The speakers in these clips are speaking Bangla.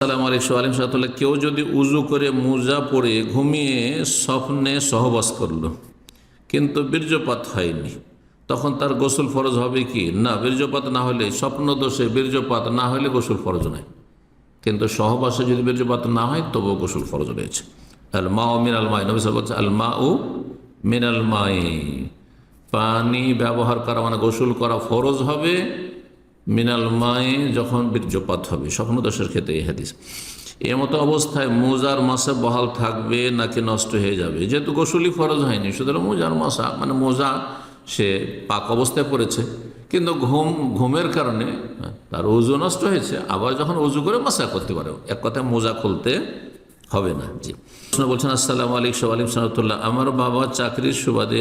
আসসালামু আলাইকুম আলিম সাহেবুল্লাহ, কেউ যদি উজু করে মোজা পরে ঘুমিয়ে স্বপ্নে সহবাস করলো কিন্তু বীর্যপাত হয়নি, তখন তার গোসল ফরজ হবে কি না? বীর্যপাত না হলে, স্বপ্ন দোষে বীর্যপাত না হলে গোসল ফরজ নয়, কিন্তু সহবাসে যদি বীর্যপাত না হয় তবুও গোসল ফরজ রয়েছে। আল মা ও মিনাল মাই, নবী সাল্লাল্লাহু আলাইহি ওয়াসাল্লাম আল মা ও মিনাল মাই, পানি ব্যবহার করা মানে গোসল করা ফরজ হবে মিনাল মায়ে যখন বীর্যপাত হবে, স্বপ্নদোষের ক্ষেত্রে এই হাদিস। এর মতো অবস্থায় মোজার মাসা বহাল থাকবে নাকি নষ্ট হয়ে যাবে? যেহেতু গোসলই ফরজ হয়নি, সুতরাং মোজার মাসা মানে মোজা সে পাক অবস্থায় পড়েছে, কিন্তু ঘুমের কারণে তার ওযু নষ্ট হয়েছে, আবার যখন ওযু করে মাসা করতে পারে, এক কথায় মোজা খুলতে হবে না। জি, বলছেন আসসালামু আলাইকুম ওয়ালাইকুম সালাতুল্লাহ, আমার বাবা চাকরির সুবাদে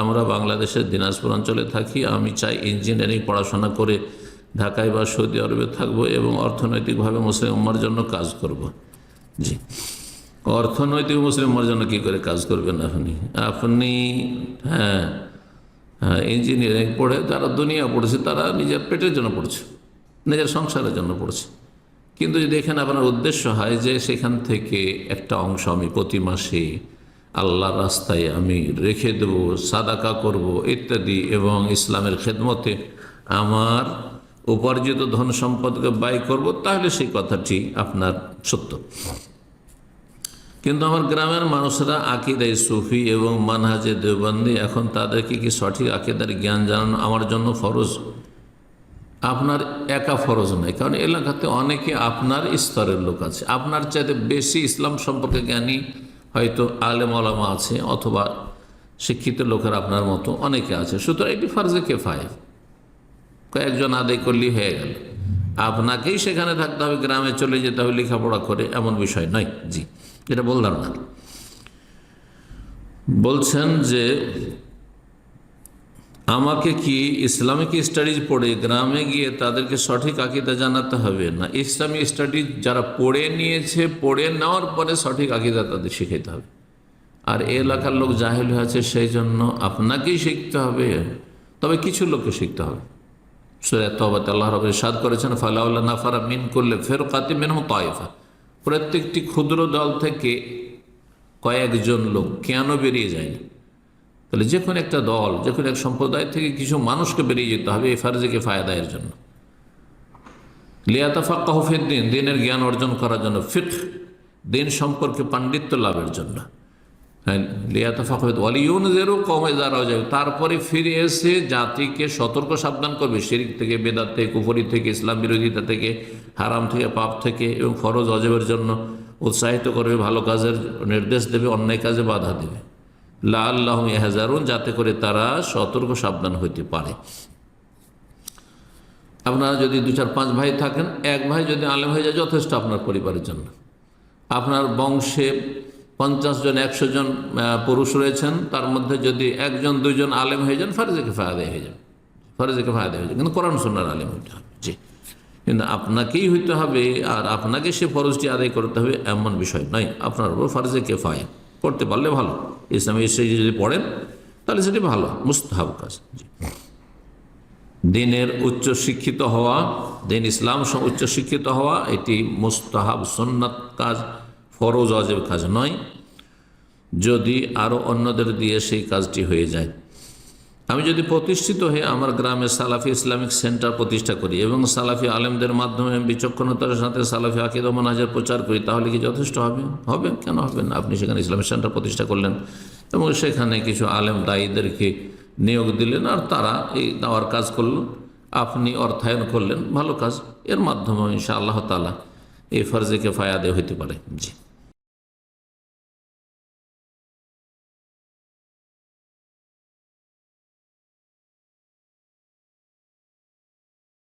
আমরা বাংলাদেশের দিনাজপুর অঞ্চলে থাকি। আমি চাই ইঞ্জিনিয়ারিং পড়াশোনা করে ঢাকায় বা সৌদি আরবে থাকবো এবং অর্থনৈতিকভাবে মুসলিম উম্মার জন্য কাজ করব। জি, অর্থনৈতিক মুসলিম উম্মার জন্য কী করে কাজ করবেন আপনি? হ্যাঁ, ইঞ্জিনিয়ারিং পড়ে যারা দুনিয়া পড়ছে তারা নিজের পেটের জন্য পড়ছে, নিজের সংসারের জন্য পড়ছে, কিন্তু যদি এখানে আপনার উদ্দেশ্য হয় যে সেখান থেকে একটা অংশ আমি প্রতি মাসে আল্লাহর রাস্তায় আমি রেখে দেবো, সাদাকা করব ইত্যাদি, এবং ইসলামের খেদমতে আমার উপার্জিত ধন সম্পদকে ব্যয় করব, তাহলে সেই কথাটি আপনার সত্য। কিন্তু আমার গ্রামের মানুষরা আকিদায় সুফি এবং মানহাজে দেওবন্দি, এখন তাদেরকে কি সঠিক আকিদার জ্ঞান জানানো আমার জন্য ফরজ? আপনার একা ফরজ নয়, কারণ এলাকাতে অনেকে আপনার স্তরের লোক আছে, আপনার চাইতে বেশি ইসলাম সম্পর্কে জ্ঞানী হয়তো আলেম ওলামা আছে, অথবা শিক্ষিত লোকের আপনার মতো অনেকে আছে। সুতরাং এটি ফরজে কেফায়া, কয়েকজন আদায় করলেই হয়ে গেল। আপনাকেই সেখানে থাকতে হবে, গ্রামে চলে যেতে হবে লেখাপড়া করে, এমন বিষয় নয়। জি, এটা বললাম না। বলছেন যে আমাকে কি ইসলামিক স্টাডিজ পড়ে গ্রামে গিয়ে তাদেরকে সঠিক আকীদা জানাতে হবে না? ইসলামিক স্টাডিজ যারা পড়ে নিয়েছে, পড়ে নেওয়ার পরে সঠিক আকীদা তাদের শিখাইতে হবে। আর এলাকার লোক জাহেল হয়েছে, সেই জন্য আপনাকেই শিখতে হবে, তবে কিছু লোককে শিখতে হবে। সূরা তাওবাতে আল্লাহ রাব্বুল ইরশাদ করেছেন ফালাউলা নাফারা মিন কুল্লি ফিরকাতিন মিনহুম তায়েফা, প্রত্যেকটি ক্ষুদ্র দল থেকে কয়েকজন লোক কেন বেরিয়ে যায়নি? তাহলে যে কোনো একটা দল, যে কোনো এক সম্প্রদায় থেকে কিছু মানুষকে বেরিয়ে যেতে হবে এই ফরজে কিফায়া আদায়ের জন্য। লিয়াতাফাক্কাহু ফিদ্দীন, দ্বীনের জ্ঞান অর্জন করার জন্য, ফিকহ দ্বীন সম্পর্কে পাণ্ডিত্য লাভের জন্য। তারপরে ফিরে এসে জাতিকে সতর্ক সাবধান করবে শিরক থেকে, বেদাত থেকে, কুফরি থেকে, ইসলাম বিরোধিতা থেকে, হারাম থেকে, পাপ থেকে, এবং ফরজ ওয়াজিবের জন্য উৎসাহিত করবে, ভালো কাজের নির্দেশ দেবে, অন্যায় কাজে বাধা দেবে। লাআল্লাহুম ইয়াহযারুন, যাতে করে তারা সতর্ক সাবধান হইতে পারে। আপনারা যদি 2-4-5 ভাই থাকেন, এক ভাই যদি আলেম হয়ে যায় যথেষ্ট আপনার পরিবারের জন্য। আপনার বংশে 50 জন 100 জন পুরুষ রয়েছেন, তার মধ্যে যদি 1 জন 2 জন আলেম হয়ে যান, ফরজে কিফায়া আদায় হয়ে যাবে, ফরজে কিফায়া আদায় হয়ে যাবে। কিন্তু কোরআন সুন্নাহর আলেম হইতে হবে। জি, কিন্তু আপনাকেই হইতে হবে আর আপনাকে সে ফরজটি আদায় করতে হবে এমন বিষয় নয়। আপনার উপর ফরজে কিফায়া, করতে পারলে ভালো। ইসলামে এসে যদি পড়েন তাহলে সেটি ভালো, মুস্তাহাব কাজ। দ্বীনের উচ্চ শিক্ষিত হওয়া, দ্বীন ইসলাম উচ্চ শিক্ষিত হওয়া, এটি মুস্তাহাব সুন্নাত কাজ, ফরজ ওয়াজিব কাজ নয়, যদি আরও অন্যদের দিয়ে সেই কাজটি হয়ে যায়। আমি যদি প্রতিষ্ঠিত হয়ে আমার গ্রামে সালাফি ইসলামিক সেন্টার প্রতিষ্ঠা করি এবং সালাফি আলেমদের মাধ্যমে বিচক্ষণতার সাথে সালাফি আকীদা ও মানহাজের প্রচার করি, তাহলে কি যথেষ্ট হবে? হবে, কেন হবে না? আপনি সেখানে ইসলামিক সেন্টার প্রতিষ্ঠা করলেন এবং সেখানে কিছু আলেম দায়ীদেরকে নিয়োগ দিলেন, আর তারা এই দাওয়ার কাজ করল, আপনি অর্থায়ন করলেন, ভালো কাজ। এর মাধ্যমে ইনশাআল্লাহ তাআলা এই ফরজে কিফায়া আদায় হইতে পারে। জি।